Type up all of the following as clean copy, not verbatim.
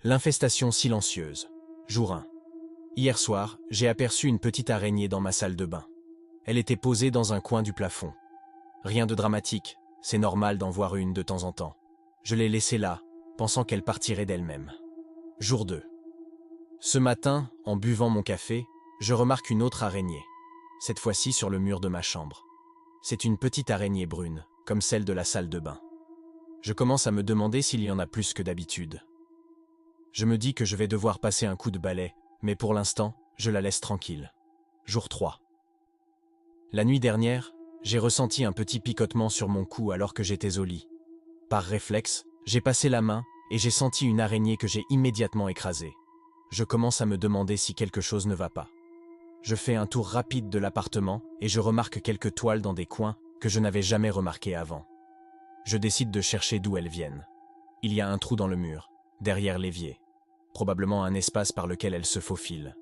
L'infestation silencieuse. Jour 1. Hier soir, j'ai aperçu une petite araignée dans ma salle de bain. Elle était posée dans un coin du plafond. Rien de dramatique, c'est normal d'en voir une de temps en temps. Je l'ai laissée là, pensant qu'elle partirait d'elle-même. Jour 2. Ce matin, en buvant mon café, je remarque une autre araignée. Cette fois-ci sur le mur de ma chambre. C'est une petite araignée brune, comme celle de la salle de bain. Je commence à me demander s'il y en a plus que d'habitude. Je me dis que je vais devoir passer un coup de balai, mais pour l'instant, je la laisse tranquille. Jour 3. La nuit dernière, j'ai ressenti un petit picotement sur mon cou alors que j'étais au lit. Par réflexe, j'ai passé la main et j'ai senti une araignée que j'ai immédiatement écrasée. Je commence à me demander si quelque chose ne va pas. Je fais un tour rapide de l'appartement et je remarque quelques toiles dans des coins que je n'avais jamais remarqués avant. Je décide de chercher d'où elles viennent. Il y a un trou dans le mur, derrière l'évier. Probablement un espace par lequel elles se faufilent.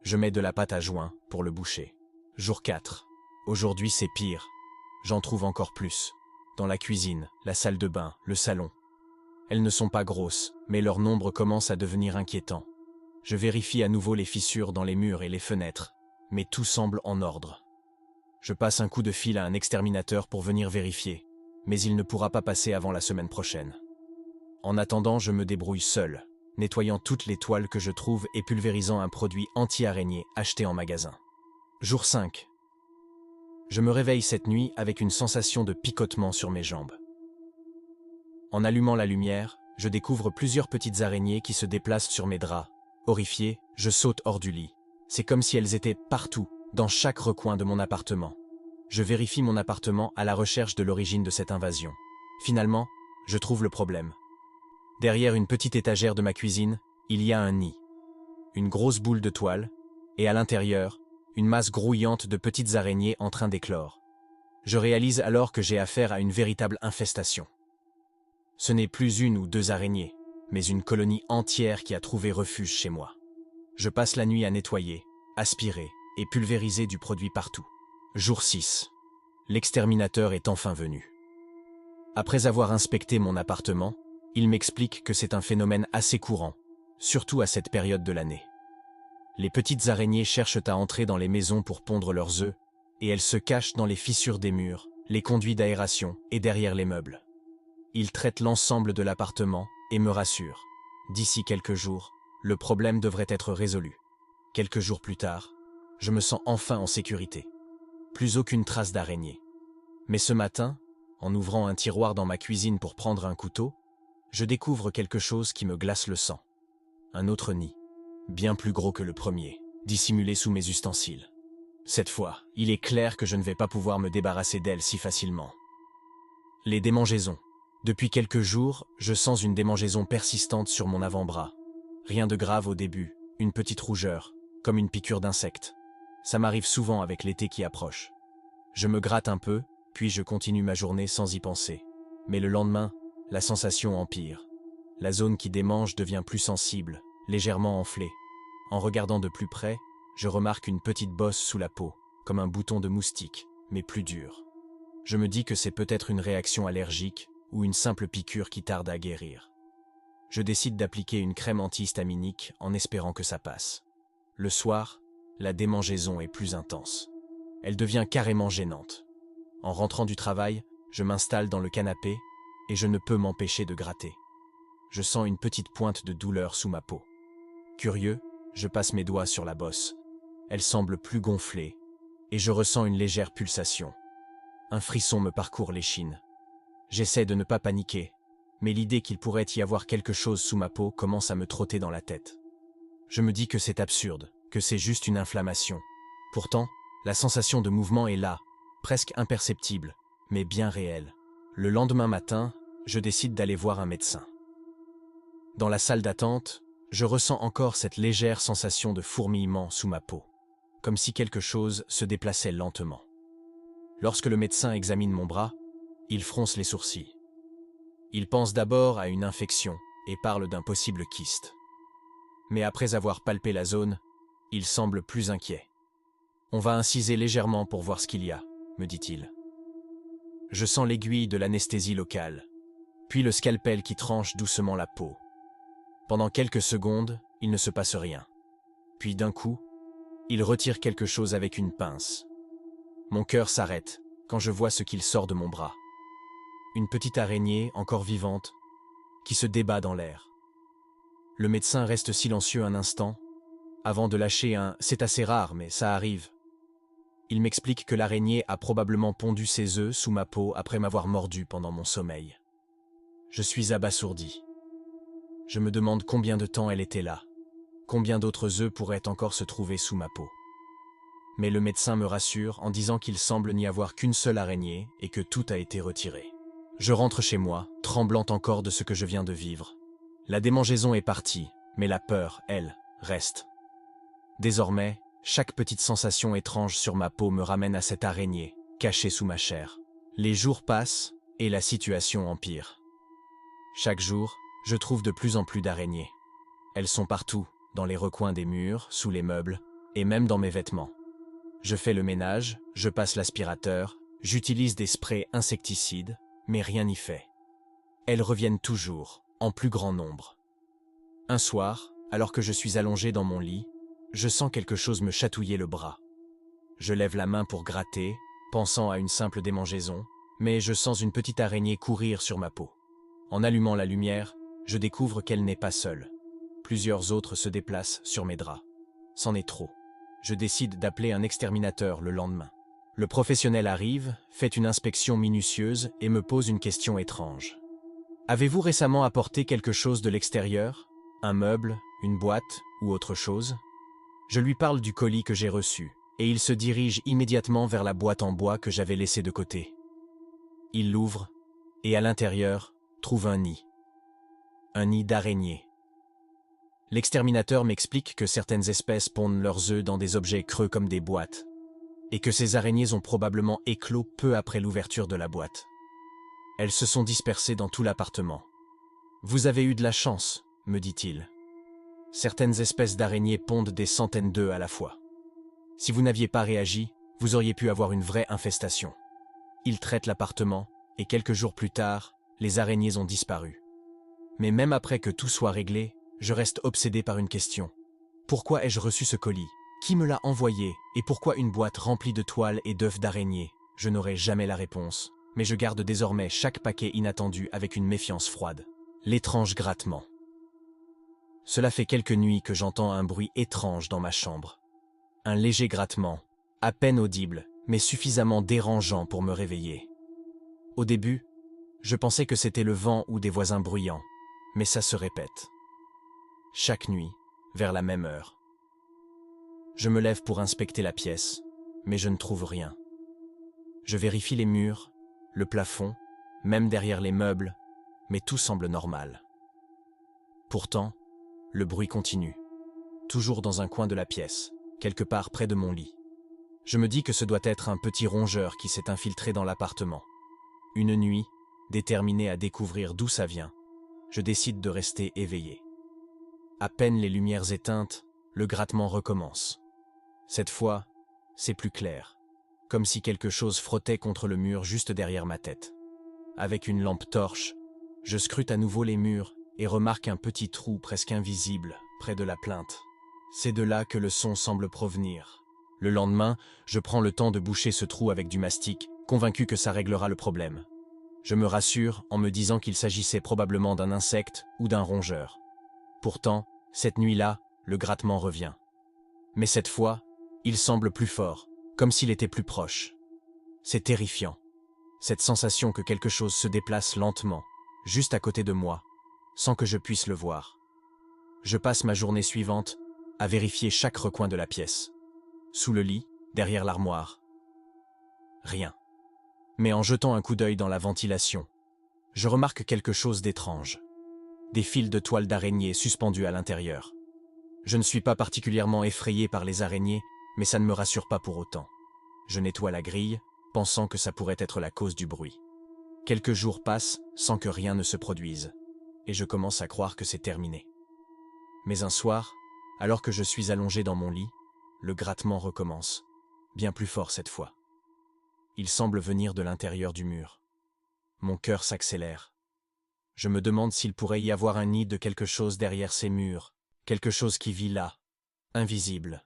Je mets de la pâte à joint pour le boucher. Jour 4. Aujourd'hui c'est pire. J'en trouve encore plus. Dans la cuisine, la salle de bain, le salon. Elles ne sont pas grosses, mais leur nombre commence à devenir inquiétant. Je vérifie à nouveau les fissures dans les murs et les fenêtres, mais tout semble en ordre. Je passe un coup de fil à un exterminateur pour venir vérifier, mais il ne pourra pas passer avant la semaine prochaine. En attendant, je me débrouille seul, nettoyant toutes les toiles que je trouve et pulvérisant un produit anti-araignée acheté en magasin. Jour 5. Je me réveille cette nuit avec une sensation de picotement sur mes jambes. En allumant la lumière, je découvre plusieurs petites araignées qui se déplacent sur mes draps. Horrifié, je saute hors du lit. C'est comme si elles étaient partout, dans chaque recoin de mon appartement. Je vérifie mon appartement à la recherche de l'origine de cette invasion. Finalement, je trouve le problème. Derrière une petite étagère de ma cuisine, il y a un nid. Une grosse boule de toile, et à l'intérieur, une masse grouillante de petites araignées en train d'éclore. Je réalise alors que j'ai affaire à une véritable infestation. Ce n'est plus une ou deux araignées, mais une colonie entière qui a trouvé refuge chez moi. Je passe la nuit à nettoyer, aspirer et pulvériser du produit partout. Jour 6. L'exterminateur est enfin venu. Après avoir inspecté mon appartement, il m'explique que c'est un phénomène assez courant, surtout à cette période de l'année. Les petites araignées cherchent à entrer dans les maisons pour pondre leurs œufs, et elles se cachent dans les fissures des murs, les conduits d'aération et derrière les meubles. Il traite l'ensemble de l'appartement et me rassure. D'ici quelques jours, le problème devrait être résolu. Quelques jours plus tard, je me sens enfin en sécurité. Plus aucune trace d'araignée. Mais ce matin, en ouvrant un tiroir dans ma cuisine pour prendre un couteau, je découvre quelque chose qui me glace le sang. Un autre nid, bien plus gros que le premier, dissimulé sous mes ustensiles. Cette fois, il est clair que je ne vais pas pouvoir me débarrasser d'elle si facilement. Les démangeaisons. Depuis quelques jours, je sens une démangeaison persistante sur mon avant-bras. Rien de grave au début, une petite rougeur, comme une piqûre d'insecte. Ça m'arrive souvent avec l'été qui approche. Je me gratte un peu, puis je continue ma journée sans y penser. Mais le lendemain, la sensation empire. La zone qui démange devient plus sensible, légèrement enflée. En regardant de plus près, je remarque une petite bosse sous la peau, comme un bouton de moustique, mais plus dur. Je me dis que c'est peut-être une réaction allergique ou une simple piqûre qui tarde à guérir. Je décide d'appliquer une crème antihistaminique en espérant que ça passe. Le soir, la démangeaison est plus intense. Elle devient carrément gênante. En rentrant du travail, je m'installe dans le canapé et je ne peux m'empêcher de gratter. Je sens une petite pointe de douleur sous ma peau. Curieux, je passe mes doigts sur la bosse. Elle semble plus gonflée et je ressens une légère pulsation. Un frisson me parcourt l'échine. J'essaie de ne pas paniquer, mais l'idée qu'il pourrait y avoir quelque chose sous ma peau commence à me trotter dans la tête. Je me dis que c'est absurde, que c'est juste une inflammation. Pourtant, la sensation de mouvement est là, presque imperceptible, mais bien réelle. Le lendemain matin, je décide d'aller voir un médecin. Dans la salle d'attente, je ressens encore cette légère sensation de fourmillement sous ma peau, comme si quelque chose se déplaçait lentement. Lorsque le médecin examine mon bras, il fronce les sourcils. Il pense d'abord à une infection et parle d'un possible kyste. Mais après avoir palpé la zone, il semble plus inquiet. « On va inciser légèrement pour voir ce qu'il y a », me dit-il. Je sens l'aiguille de l'anesthésie locale, puis le scalpel qui tranche doucement la peau. Pendant quelques secondes, il ne se passe rien. Puis d'un coup, il retire quelque chose avec une pince. Mon cœur s'arrête quand je vois ce qu'il sort de mon bras. Une petite araignée, encore vivante, qui se débat dans l'air. Le médecin reste silencieux un instant, avant de lâcher un « c'est assez rare, mais ça arrive ». Il m'explique que l'araignée a probablement pondu ses œufs sous ma peau après m'avoir mordu pendant mon sommeil. Je suis abasourdi. Je me demande combien de temps elle était là. Combien d'autres œufs pourraient encore se trouver sous ma peau. Mais le médecin me rassure en disant qu'il semble n'y avoir qu'une seule araignée et que tout a été retiré. Je rentre chez moi, tremblant encore de ce que je viens de vivre. La démangeaison est partie, mais la peur, elle, reste. Désormais, chaque petite sensation étrange sur ma peau me ramène à cette araignée, cachée sous ma chair. Les jours passent et la situation empire. Chaque jour, je trouve de plus en plus d'araignées. Elles sont partout, dans les recoins des murs, sous les meubles, et même dans mes vêtements. Je fais le ménage, je passe l'aspirateur, j'utilise des sprays insecticides, mais rien n'y fait. Elles reviennent toujours, en plus grand nombre. Un soir, alors que je suis allongé dans mon lit, je sens quelque chose me chatouiller le bras. Je lève la main pour gratter, pensant à une simple démangeaison, mais je sens une petite araignée courir sur ma peau. En allumant la lumière, je découvre qu'elle n'est pas seule. Plusieurs autres se déplacent sur mes draps. C'en est trop. Je décide d'appeler un exterminateur le lendemain. Le professionnel arrive, fait une inspection minutieuse et me pose une question étrange. Avez-vous récemment apporté quelque chose de l'extérieur? Un meuble, une boîte ou autre chose? Je lui parle du colis que j'ai reçu, et il se dirige immédiatement vers la boîte en bois que j'avais laissée de côté. Il l'ouvre, et à l'intérieur, trouve un nid. Un nid d'araignée. L'exterminateur m'explique que certaines espèces pondent leurs œufs dans des objets creux comme des boîtes, et que ces araignées ont probablement éclos peu après l'ouverture de la boîte. Elles se sont dispersées dans tout l'appartement. Vous avez eu de la chance, me dit-il. Certaines espèces d'araignées pondent des centaines d'œufs à la fois. Si vous n'aviez pas réagi, vous auriez pu avoir une vraie infestation. Il traite l'appartement, et quelques jours plus tard, les araignées ont disparu. Mais même après que tout soit réglé, je reste obsédé par une question. Pourquoi ai-je reçu ce colis? Qui me l'a envoyé? Et pourquoi une boîte remplie de toiles et d'œufs d'araignées? Je n'aurai jamais la réponse, mais je garde désormais chaque paquet inattendu avec une méfiance froide. L'étrange grattement. Cela fait quelques nuits que j'entends un bruit étrange dans ma chambre. Un léger grattement, à peine audible, mais suffisamment dérangeant pour me réveiller. Au début, je pensais que c'était le vent ou des voisins bruyants, mais ça se répète. Chaque nuit, vers la même heure. Je me lève pour inspecter la pièce, mais je ne trouve rien. Je vérifie les murs, le plafond, même derrière les meubles, mais tout semble normal. Pourtant, le bruit continue, toujours dans un coin de la pièce, quelque part près de mon lit. Je me dis que ce doit être un petit rongeur qui s'est infiltré dans l'appartement. Une nuit, déterminé à découvrir d'où ça vient, je décide de rester éveillé. À peine les lumières éteintes, le grattement recommence. Cette fois, c'est plus clair, comme si quelque chose frottait contre le mur juste derrière ma tête. Avec une lampe torche, je scrute à nouveau les murs et remarque un petit trou presque invisible près de la plainte. C'est de là que le son semble provenir. Le lendemain, je prends le temps de boucher ce trou avec du mastic, convaincu que ça réglera le problème. Je me rassure en me disant qu'il s'agissait probablement d'un insecte ou d'un rongeur. Pourtant, cette nuit-là, le grattement revient. Mais cette fois, il semble plus fort, comme s'il était plus proche. C'est terrifiant. Cette sensation que quelque chose se déplace lentement, juste à côté de moi, sans que je puisse le voir. Je passe ma journée suivante à vérifier chaque recoin de la pièce. Sous le lit, derrière l'armoire. Rien. Mais en jetant un coup d'œil dans la ventilation, je remarque quelque chose d'étrange. Des fils de toile d'araignée suspendus à l'intérieur. Je ne suis pas particulièrement effrayé par les araignées, mais ça ne me rassure pas pour autant. Je nettoie la grille, pensant que ça pourrait être la cause du bruit. Quelques jours passent sans que rien ne se produise, et je commence à croire que c'est terminé. Mais un soir, alors que je suis allongé dans mon lit, le grattement recommence, bien plus fort cette fois. Il semble venir de l'intérieur du mur. Mon cœur s'accélère. Je me demande s'il pourrait y avoir un nid de quelque chose derrière ces murs, quelque chose qui vit là, invisible.